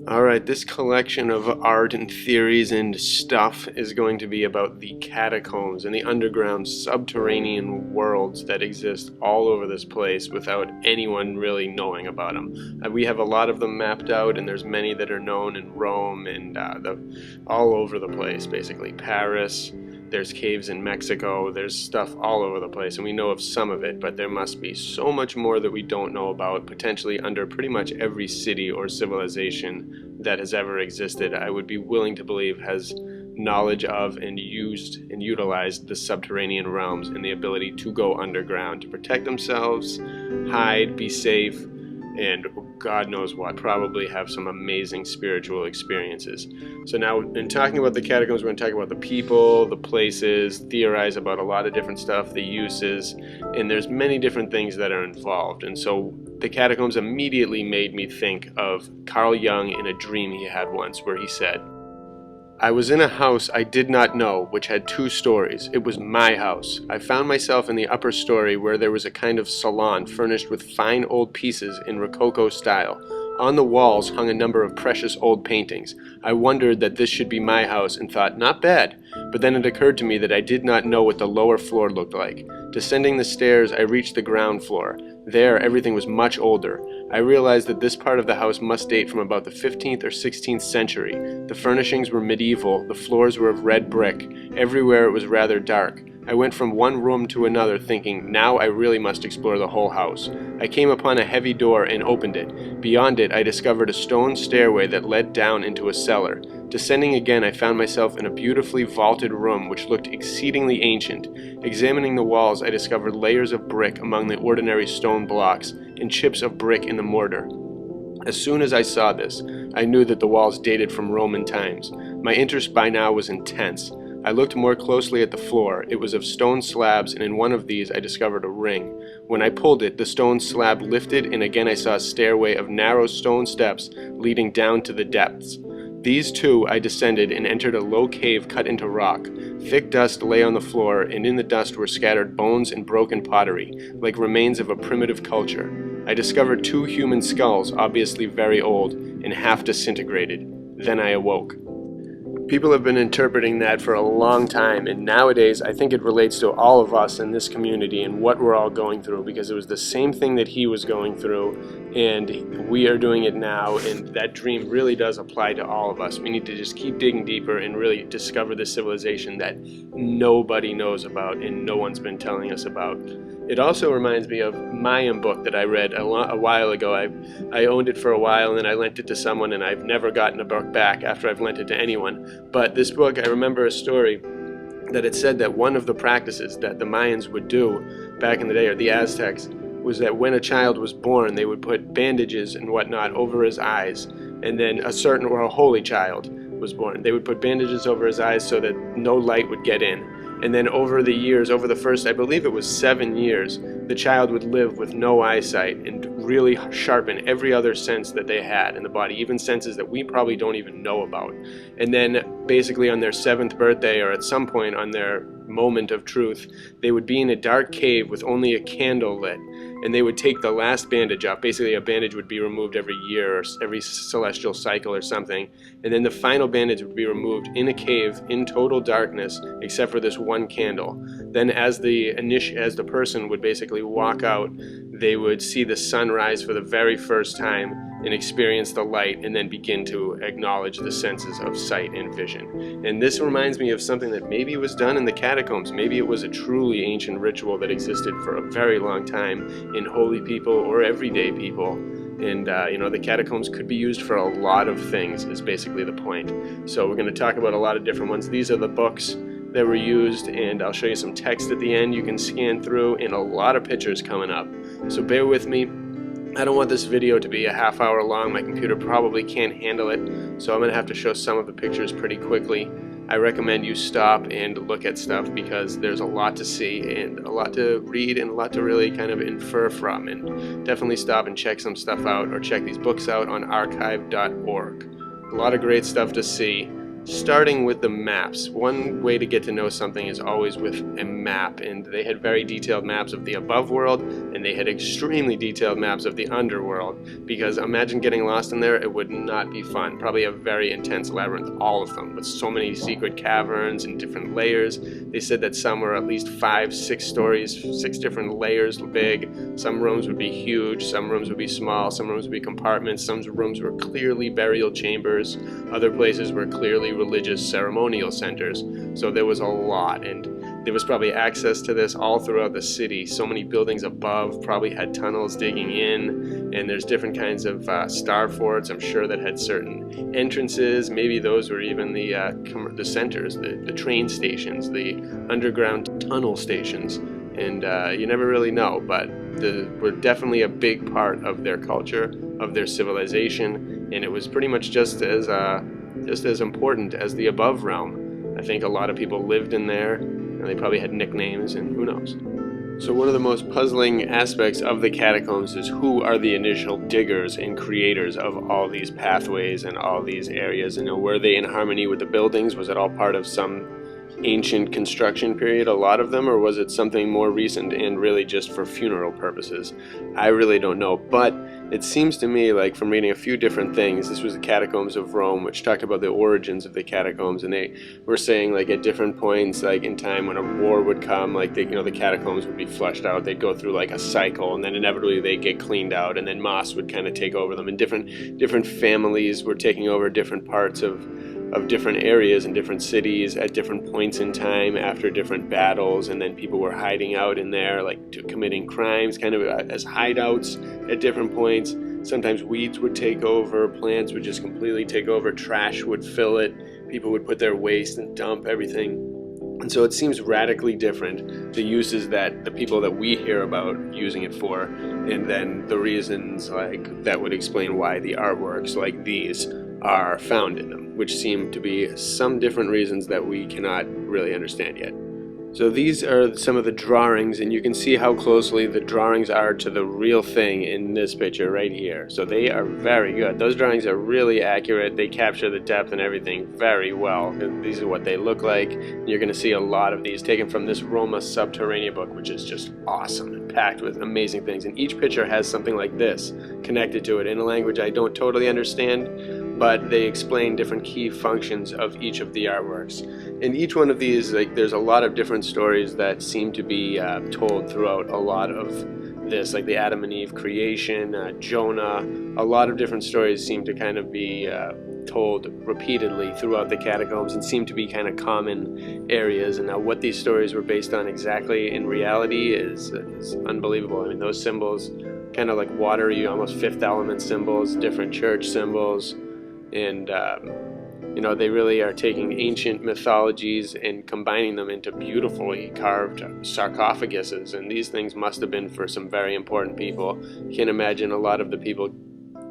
Alright, this collection of art and theories and stuff is going to be about the catacombs and the underground subterranean worlds that exist all over this place without anyone really knowing about them. We have a lot of them mapped out, and there's many that are known in Rome and all over the place, basically. Paris, there's caves in Mexico, there's stuff all over the place, and we know of some of it, but there must be so much more that we don't know about, potentially under pretty much every city or civilization that has ever existed. I would be willing to believe has knowledge of and used and utilized the subterranean realms and the ability to go underground to protect themselves, hide, be safe, and God knows what, probably have some amazing spiritual experiences. So now, in talking about the catacombs, we're going to talk about the people, the places, theorize about a lot of different stuff, the uses, and there's many different things that are involved. And so the catacombs immediately made me think of Carl Jung in a dream he had once, where he said, "I was in a house I did not know, which had 2 stories. It was my house. I found myself in the upper story, where there was a kind of salon furnished with fine old pieces in Rococo style. On the walls hung a number of precious old paintings. I wondered that this should be my house and thought, not bad. But then it occurred to me that I did not know what the lower floor looked like. Descending the stairs, I reached the ground floor. There, everything was much older. I realized that this part of the house must date from about the 15th or 16th century. The furnishings were medieval, the floors were of red brick. Everywhere it was rather dark. I went from one room to another thinking, now I really must explore the whole house. I came upon a heavy door and opened it. Beyond it, I discovered a stone stairway that led down into a cellar. Descending again, I found myself in a beautifully vaulted room which looked exceedingly ancient. Examining the walls, I discovered layers of brick among the ordinary stone blocks and chips of brick in the mortar. As soon as I saw this, I knew that the walls dated from Roman times. My interest by now was intense. I looked more closely at the floor. It was of stone slabs, and in one of these I discovered a ring. When I pulled it, the stone slab lifted, and again I saw a stairway of narrow stone steps leading down to the depths. These too I descended and entered a low cave cut into rock. Thick dust lay on the floor, and in the dust were scattered bones and broken pottery, like remains of a primitive culture. I discovered 2 human skulls, obviously very old, and half disintegrated. Then I awoke. People have been interpreting that for a long time, and nowadays I think it relates to all of us in this community and what we're all going through, because it was the same thing that he was going through, and we are doing it now, and that dream really does apply to all of us. We need to just keep digging deeper and really discover this civilization that nobody knows about and no one's been telling us about. It also reminds me of Mayan book that I read a while ago. I owned it for a while, and then I lent it to someone, and I've never gotten a book back after I've lent it to anyone. But this book, I remember a story that it said that one of the practices that the Mayans would do back in the day, or the Aztecs, was that when a child was born, they would put bandages and whatnot over his eyes, and then a holy child was born, they would put bandages over his eyes so that no light would get in. And then over the years, over the first, I believe it was 7 years, the child would live with no eyesight and really sharpen every other sense that they had in the body, even senses that we probably don't even know about. And then basically on their 7th birthday, or at some point on their moment of truth, they would be in a dark cave with only a candle lit, and they would take the last bandage off. Basically a bandage would be removed every year or every celestial cycle or something, and then the final bandage would be removed in a cave in total darkness except for this one candle. Then as the person would basically walk out, they would see the sun rise for the very first time and experience the light, and then begin to acknowledge the senses of sight and vision. And this reminds me of something that maybe was done in the catacombs. Maybe it was a truly ancient ritual that existed for a very long time in holy people or everyday people. And the catacombs could be used for a lot of things, is basically the point. So we're going to talk about a lot of different ones. These are the books that were used, and I'll show you some text at the end you can scan through, and a lot of pictures coming up. So bear with me. I don't want this video to be a half hour long. My computer probably can't handle it, so I'm going to have to show some of the pictures pretty quickly. I recommend you stop and look at stuff, because there's a lot to see and a lot to read and a lot to really kind of infer from, and definitely stop and check some stuff out, or check these books out on archive.org. A lot of great stuff to see, starting with the maps. One way to get to know something is always with a map, and they had very detailed maps of the above world, and they had extremely detailed maps of the underworld, because imagine getting lost in there. It would not be fun. Probably a very intense labyrinth, all of them, with so many secret caverns and different layers. They said that some were at least 5, 6 stories, 6 different layers big. Some rooms would be huge, some rooms would be small, some rooms would be compartments, some rooms were clearly burial chambers, other places were clearly religious ceremonial centers. So there was a lot, and there was probably access to this all throughout the city. So many buildings above probably had tunnels digging in, and there's different kinds of star forts, I'm sure, that had certain entrances. Maybe those were even the centers, the train stations, the underground tunnel stations, and you never really know, but were definitely a big part of their culture, of their civilization, and it was pretty much just as important as the above realm. I think a lot of people lived in there, and they probably had nicknames, and who knows. So one of the most puzzling aspects of the catacombs is who are the initial diggers and creators of all these pathways and all these areas, and were they in harmony with the buildings? Was it all part of some ancient construction period, a lot of them, or was it something more recent and really just for funeral purposes? I really don't know, but it seems to me, like from reading a few different things, this was the Catacombs of Rome, which talked about the origins of the catacombs, and they were saying like at different points, like in time when a war would come, like the catacombs would be flushed out, they'd go through like a cycle, and then inevitably they'd get cleaned out, and then moss would kind of take over them, and different families were taking over different parts of different areas and different cities at different points in time after different battles, and then people were hiding out in there, like committing crimes, kind of as hideouts at different points. Sometimes weeds would take over, plants would just completely take over, trash would fill it, people would put their waste and dump everything. And so it seems radically different, the uses that the people that we hear about using it for, and then the reasons like that would explain why the artworks like these are found in them, which seem to be some different reasons that we cannot really understand yet. So these are some of the drawings, and you can see how closely the drawings are to the real thing in this picture right here. So they are very good. Those drawings are really accurate. They capture the depth and everything very well. These are what they look like. You're going to see a lot of these taken from this Roma Subterranea book, which is just awesome and packed with amazing things. And each picture has something like this connected to it in a language I don't totally understand, but they explain different key functions of each of the artworks. In each one of these, like, there's a lot of different stories that seem to be told throughout a lot of this, like the Adam and Eve creation, Jonah. A lot of different stories seem to kind of be told repeatedly throughout the catacombs and seem to be kind of common areas. And now what these stories were based on exactly in reality is unbelievable. I mean, those symbols, kind of like watery, almost Fifth Element symbols, different church symbols, and they really are taking ancient mythologies and combining them into beautifully carved sarcophaguses, and these things must have been for some very important people. You can't imagine a lot of the people,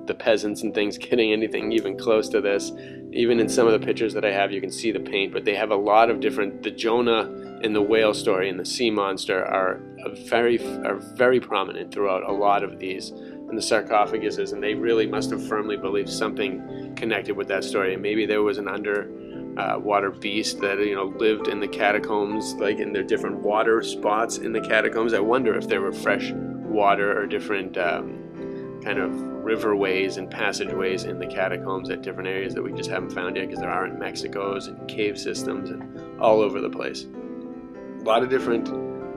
the peasants and things, getting anything even close to this. Even in some of the pictures that I have, you can see the paint, but they have a lot of different, the Jonah and the whale story and the sea monster are very prominent throughout a lot of these, and the sarcophaguses, and they really must have firmly believed something connected with that story. And maybe there was an underwater beast that lived in the catacombs, like in their different water spots in the catacombs. I wonder if there were fresh water or different kind of riverways and passageways in the catacombs at different areas that we just haven't found yet, because there are in Mexico's and cave systems and all over the place. A lot of different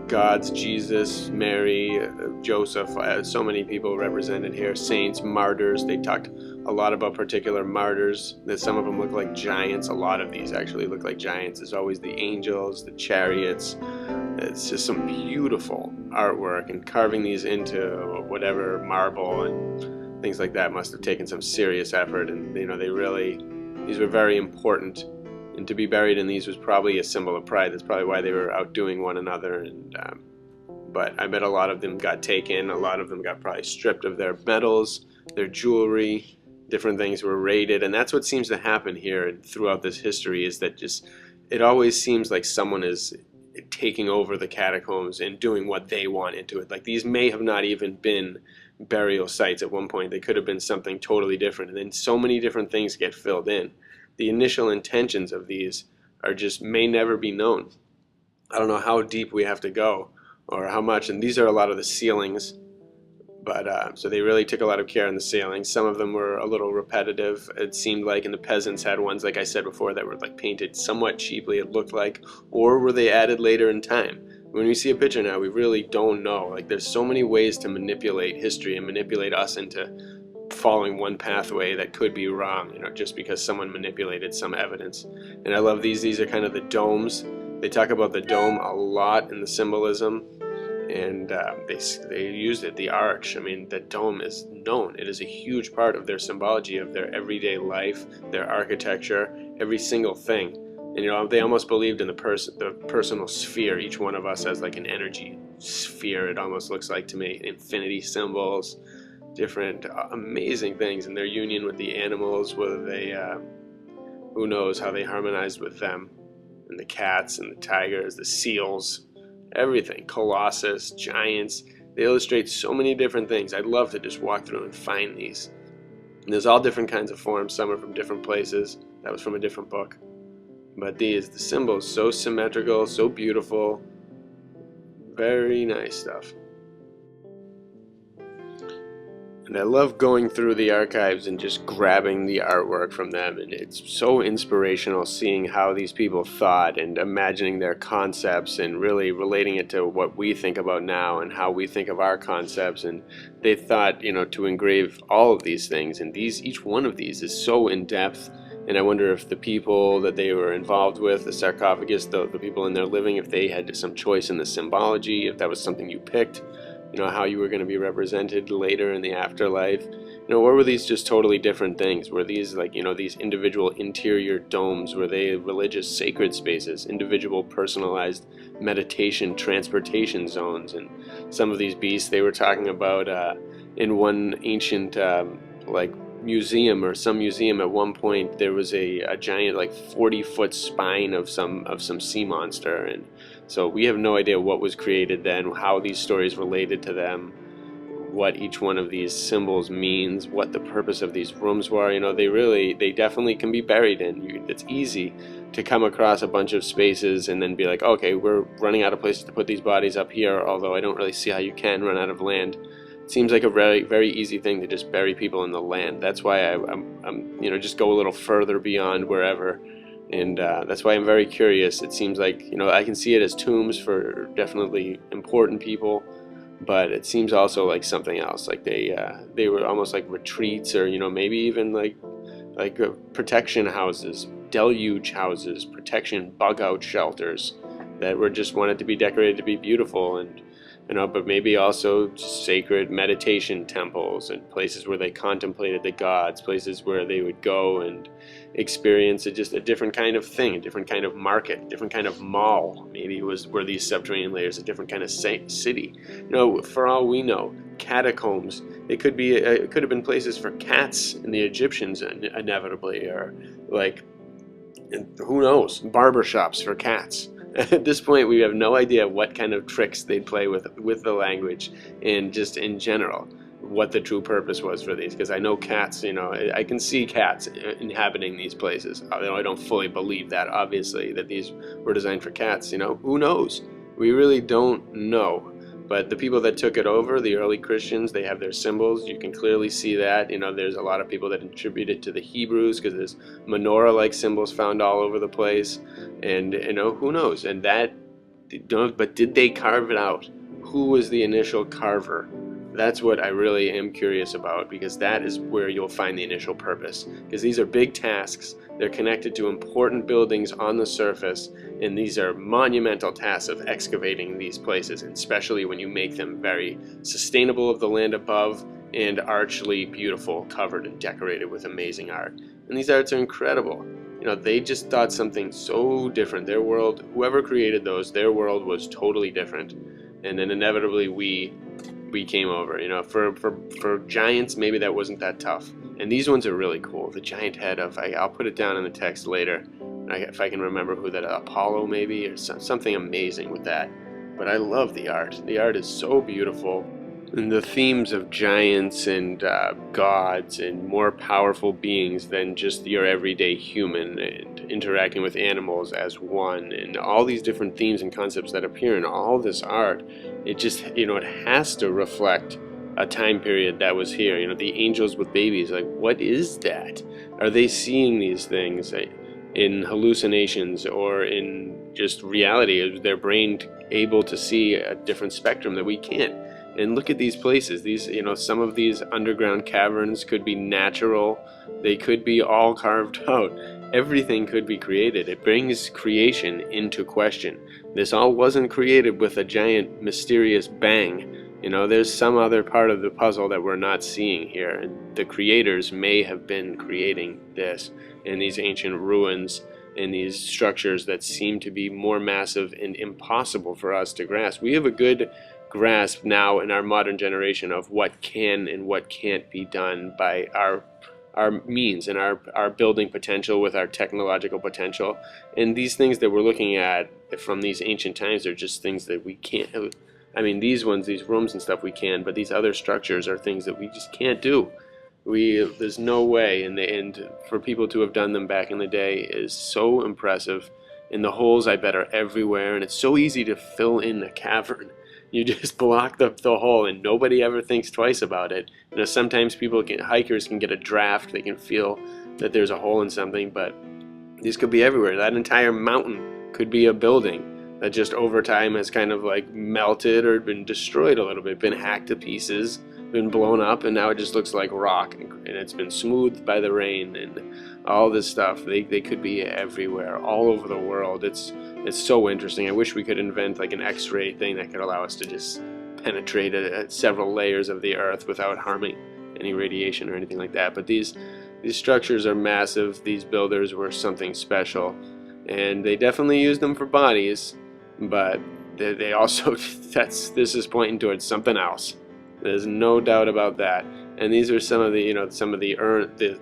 gods, Jesus, Mary, Joseph, so many people represented here, saints, martyrs. They talked a lot about particular martyrs, that some of them look like giants. A lot of these actually look like giants. There's always the angels, the chariots. It's just some beautiful artwork, and carving these into whatever marble and things like that must have taken some serious effort, and these were very important. And to be buried in these was probably a symbol of pride. That's probably why they were outdoing one another. But I bet a lot of them got taken. A lot of them got probably stripped of their medals, their jewelry. Different things were raided. And that's what seems to happen here throughout this history, is that it always seems like someone is taking over the catacombs and doing what they want into it. Like, these may have not even been burial sites at one point. They could have been something totally different. And then so many different things get filled in. the initial intentions of these are just may never be known. I don't know how deep we have to go or how much, and these are a lot of the ceilings. But so they really took a lot of care in the ceilings. Some of them were a little repetitive, it seemed like, and the peasants had ones, like I said before, that were like painted somewhat cheaply, it looked like, or were they added later in time? When we see a picture now, we really don't know. Like, there's so many ways to manipulate history and manipulate us into following one pathway that could be wrong, just because someone manipulated some evidence. And I love these. These are kind of the domes. They talk about the dome a lot in the symbolism, and they used it, the arch. I mean, the dome is known. It is a huge part of their symbology, of their everyday life, their architecture, every single thing. And they almost believed in the personal sphere. Each one of us has like an energy sphere, it almost looks like to me. Infinity symbols, different amazing things, and their union with the animals, whether they, who knows how they harmonized with them, and the cats and the tigers, the seals, everything, colossus, giants. They illustrate so many different things. I'd love to just walk through and find these. And there's all different kinds of forms. Some are from different places. That was from a different book. But the symbols, so symmetrical, so beautiful. Very nice stuff. And I love going through the archives and just grabbing the artwork from them, and it's so inspirational seeing how these people thought and imagining their concepts and really relating it to what we think about now and how we think of our concepts. And they thought, to engrave all of these things, and each one of these is so in depth. And I wonder if the people that they were involved with, the sarcophagus, the people in there living, if they had some choice in the symbology, if that was something you picked, how you were going to be represented later in the afterlife, or were these just totally different things? Were these like, these individual interior domes, were they religious sacred spaces, individual personalized meditation, transportation zones? And some of these beasts they were talking about in one ancient like museum, or some museum at one point, there was a giant like 40-foot spine of some sea monster. And so we have no idea what was created then, how these stories related to them, what each one of these symbols means, what the purpose of these rooms were. They definitely can be buried in. It's easy to come across a bunch of spaces and then be like, okay, we're running out of places to put these bodies up here, although I don't really see how you can run out of land. It seems like a very, very easy thing to just bury people in the land. That's why I'm just go a little further beyond wherever. And that's why I'm very curious. It seems like, I can see it as tombs for definitely important people, but it seems also like something else. Like they were almost like retreats, or maybe even like protection houses, deluge houses, protection bug out shelters that were just wanted to be decorated to be beautiful, and but maybe also sacred meditation temples and places where they contemplated the gods, places where they would go and experience just a different kind of thing, a different kind of market, a different kind of mall. Maybe were these subterranean layers a different kind of city. For all we know, catacombs, it could have been places for cats in the Egyptians inevitably, or like, who knows, barber shops for cats. At this point, we have no idea what kind of tricks they'd play with the language, and just in general, what the true purpose was for these. Because I know cats, I can see cats inhabiting these places. I don't fully believe that, obviously, that these were designed for cats. Who knows? We really don't know. But the people that took it over, the early Christians, they have their symbols. You can clearly see that. There's a lot of people that attribute it to the Hebrews, because there's menorah-like symbols found all over the place. And, who knows? And but did they carve it out? Who was the initial carver? That's what I really am curious about, because that is where you'll find the initial purpose. Because these are big tasks. They're connected to important buildings on the surface, and these are monumental tasks of excavating these places, and especially when you make them very sustainable of the land above and archly beautiful, covered and decorated with amazing art. And these arts are incredible. They just thought something so different. Their world, whoever created those, their world was totally different. And then inevitably we came over. For giants, maybe that wasn't that tough. And these ones are really cool. The giant head of, I'll put it down in the text later, if I can remember who that, Apollo maybe, or something amazing with that. But I love the art. The art is so beautiful. And the themes of giants and gods and more powerful beings than just your everyday human, and interacting with animals as one, and all these different themes and concepts that appear in all this art, it just, it has to reflect a time period that was here. The angels with babies, like, what is that? Are they seeing these things in hallucinations or in just reality? Is their brain able to see a different spectrum that we can't? And look at these places. These, some of these underground caverns could be natural. They could be all carved out. Everything could be created. It brings creation into question. This all wasn't created with a giant mysterious bang. There's some other part of the puzzle that we're not seeing here. And the creators may have been creating this in these ancient ruins, in these structures that seem to be more massive and impossible for us to grasp. We have a good grasp now in our modern generation of what can and what can't be done by our means and our building potential with our technological potential. And these things that we're looking at from these ancient times are just things that we can't. I mean, these ones, these rooms and stuff we can, but these other structures are things that we just can't do. There's no way, and for people to have done them back in the day is so impressive. And the holes, I bet, are everywhere, and it's so easy to fill in a cavern. You just block the hole, and nobody ever thinks twice about it. Sometimes hikers can get a draft. They can feel that there's a hole in something, but these could be everywhere. That entire mountain could be a building that just over time has kind of like melted or been destroyed a little bit, been hacked to pieces, been blown up, and now it just looks like rock, and it's been smoothed by the rain and all this stuff. They could be everywhere, all over the world. It's so interesting. I wish we could invent like an X-ray thing that could allow us to just penetrate several layers of the earth without harming any radiation or anything like that. But these structures are massive. These builders were something special, and they definitely used them for bodies, but they also this is pointing towards something else. There's no doubt about that. And these are some of the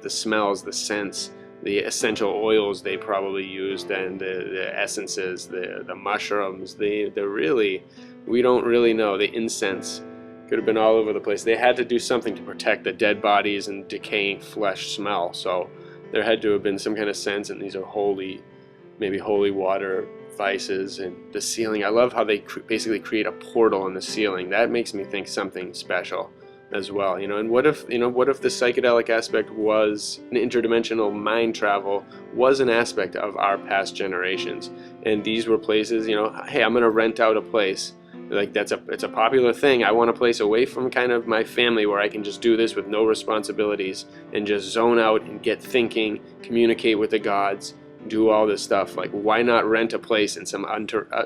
the smells, the scents, the essential oils they probably used, and the essences, the mushrooms. We don't really know. The incense could have been all over the place. They had to do something to protect the dead bodies and decaying flesh smell. So there had to have been some kind of sense, and these are maybe holy water vices. And the ceiling, I love how they basically create a portal in the ceiling. That makes me think something special as well. And what if the psychedelic aspect was an interdimensional mind travel, was an aspect of our past generations, and these were places, hey, I'm gonna rent out a place. Like, it's a popular thing. I want a place away from kind of my family where I can just do this with no responsibilities and just zone out and get thinking, communicate with the gods, do all this stuff. Like, why not rent a place in some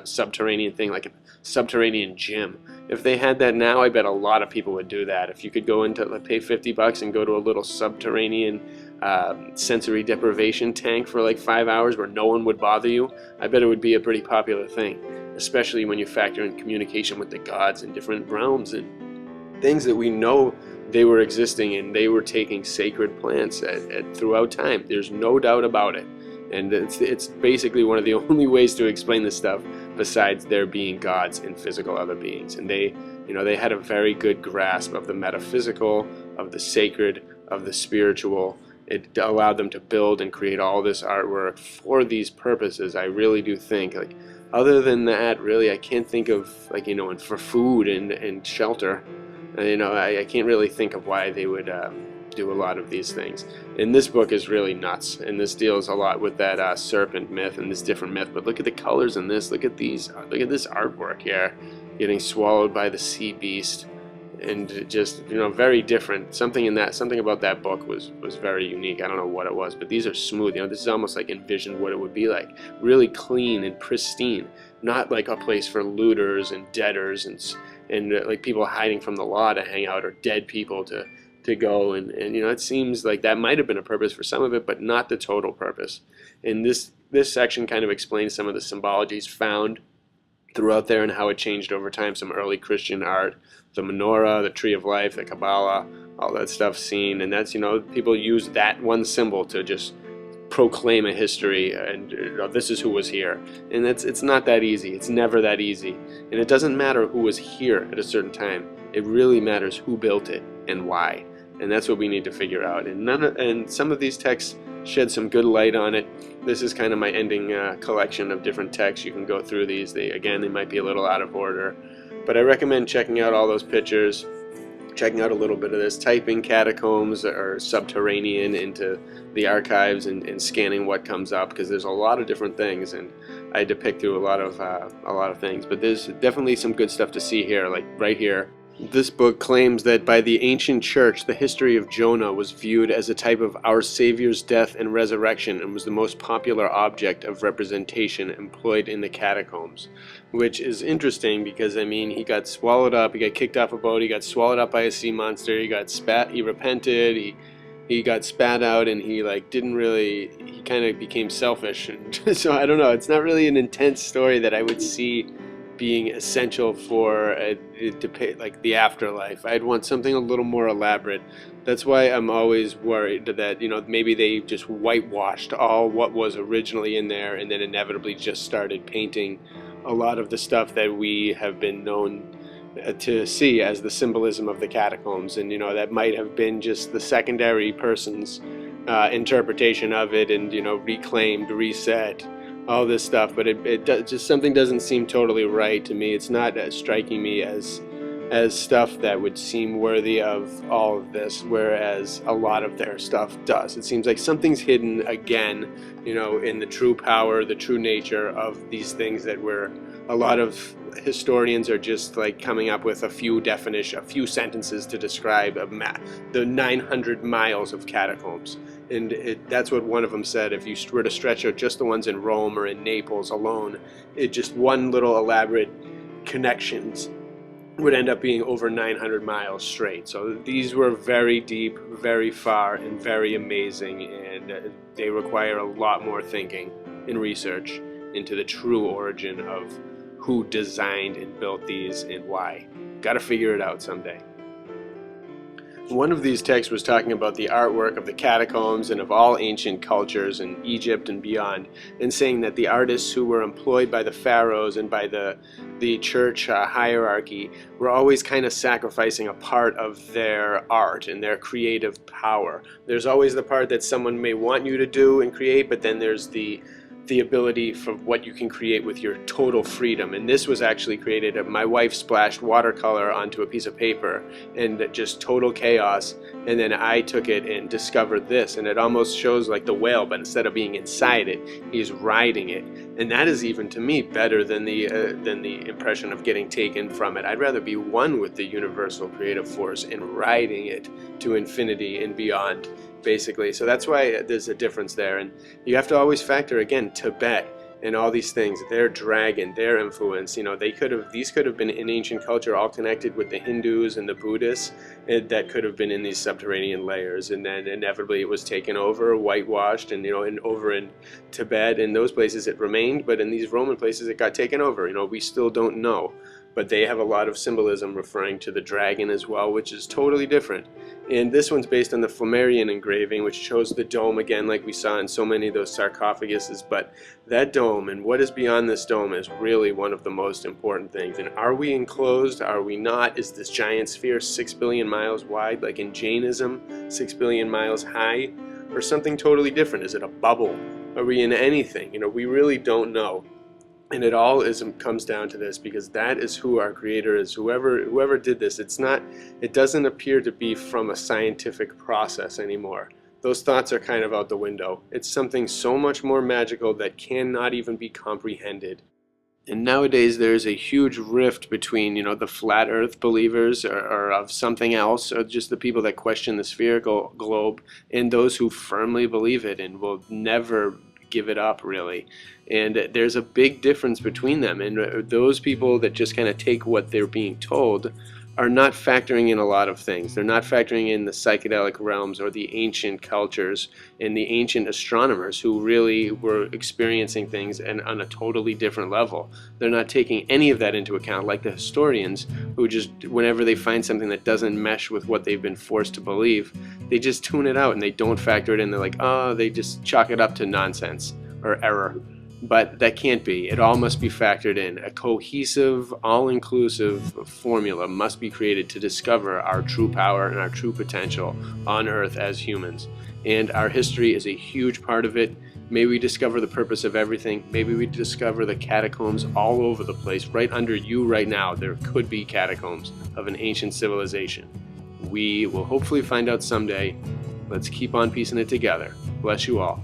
subterranean thing, like a subterranean gym? If they had that now, I bet a lot of people would do that. If you could go into, pay $50 and go to a little subterranean sensory deprivation tank for like 5 hours where no one would bother you, I bet it would be a pretty popular thing, especially when you factor in communication with the gods in different realms and things that we know they were existing, and they were taking sacred plants throughout time. There's no doubt about it. And it's basically one of the only ways to explain this stuff besides there being gods and physical other beings. And they had a very good grasp of the metaphysical, of the sacred, of the spiritual. It allowed them to build and create all this artwork for these purposes. I really do think, like, other than that, really, I can't think of, like, and for food and shelter, I can't really think of why they would do a lot of these things. And this book is really nuts, and this deals a lot with that serpent myth and this different myth. But look at the colors in this. Look at this artwork here, getting swallowed by the sea beast, and just very different. Something about that book was very unique. I don't know what it was, but these are smooth. This is almost like envisioned what it would be like, really clean and pristine, not like a place for looters and debtors and like people hiding from the law to hang out, or dead people to go, and it seems like that might have been a purpose for some of it, but not the total purpose. And this section kind of explains some of the symbologies found throughout there and how it changed over time. Some early Christian art, the menorah, the tree of life, the Kabbalah, all that stuff seen, and that's people use that one symbol to just proclaim a history, and this is who was here. And it's not that easy. It's never that easy, and it doesn't matter who was here at a certain time. It really matters who built it and why. And that's what we need to figure out. And some of these texts shed some good light on it. This is kind of my ending collection of different texts. You can go through these. They might be a little out of order, but I recommend checking out all those pictures, checking out a little bit of this, typing catacombs or subterranean into the archives and scanning what comes up, because there's a lot of different things, and I had to pick through a lot of things. But there's definitely some good stuff to see here, like right here. This book claims that by the ancient church, the history of Jonah was viewed as a type of our Savior's death and resurrection, and was the most popular object of representation employed in the catacombs. Which is interesting because, I mean, he got swallowed up, he got kicked off a boat, he got swallowed up by a sea monster, he repented, he got spat out, and he kind of became selfish. And so I don't know, it's not really an intense story that I would see being essential for the afterlife. I'd want something a little more elaborate. That's why I'm always worried that, you know, maybe they just whitewashed all what was originally in there, and then inevitably just started painting a lot of the stuff that we have been known to see as the symbolism of the catacombs. And, you know, that might have been just the secondary person's interpretation of it, and, you know, reclaimed, reset, all this stuff. But just something doesn't seem totally right to me. It's not striking me as stuff that would seem worthy of all of this, whereas a lot of their stuff does. It seems like something's hidden again, you know, in the true power, the true nature of these things that a lot of historians are just like coming up with a few sentences to describe the 900 miles of catacombs. And that's what one of them said. If you were to stretch out just the ones in Rome or in Naples alone, just one little elaborate connections would end up being over 900 miles straight. So these were very deep, very far, and very amazing, and they require a lot more thinking and research into the true origin of who designed and built these and why. Got to figure it out someday. One of these texts was talking about the artwork of the catacombs and of all ancient cultures in Egypt and beyond, and saying that the artists who were employed by the pharaohs and by the church hierarchy were always kind of sacrificing a part of their art and their creative power. There's always the part that someone may want you to do and create, but then there's the ability for what you can create with your total freedom. And this was actually created. My wife splashed watercolor onto a piece of paper and just total chaos, and then I took it and discovered this, and it almost shows like the whale, but instead of being inside it, he's riding it. And that is, even to me, better than the impression of getting taken from it. I'd rather be one with the universal creative force and riding it to infinity and beyond, basically. So that's why there's a difference there. And you have to always factor, again, Tibet and all these things, their dragon, their influence. You know, these could have been in ancient culture, all connected with the Hindus and the Buddhists, that could have been in these subterranean layers, and then inevitably it was taken over, whitewashed, and, you know, and over in Tibet and those places it remained, but in these Roman places it got taken over. You know, we still don't know, but they have a lot of symbolism referring to the dragon as well, which is totally different. And this one's based on the Flammarion engraving, which shows the dome again, like we saw in so many of those sarcophaguses. But that dome and what is beyond this dome is really one of the most important things. And are we enclosed? Are we not? Is this giant sphere 6 billion miles wide, like in Jainism, 6 billion miles high, or something totally different? Is it a bubble? Are we in anything? You know, we really don't know. And it all comes down to this, because that is who our creator is. Whoever did this, it doesn't appear to be from a scientific process anymore. Those thoughts are kind of out the window. It's something so much more magical that cannot even be comprehended. And nowadays there's a huge rift between, you know, the flat earth believers or of something else, or just the people that question the spherical globe, and those who firmly believe it and will never give it up, really. And there's a big difference between them, and those people that just kind of take what they're being told are not factoring in a lot of things. They're not factoring in the psychedelic realms or the ancient cultures and the ancient astronomers who really were experiencing things on a totally different level. They're not taking any of that into account, like the historians who just, whenever they find something that doesn't mesh with what they've been forced to believe, they just tune it out and they don't factor it in. They're like, oh, they just chalk it up to nonsense or error. But that can't be. It all must be factored in. A cohesive, all-inclusive formula must be created to discover our true power and our true potential on Earth as humans. And our history is a huge part of it. May we discover the purpose of everything. Maybe we discover the catacombs all over the place. Right under you right now, there could be catacombs of an ancient civilization. We will hopefully find out someday. Let's keep on piecing it together. Bless you all.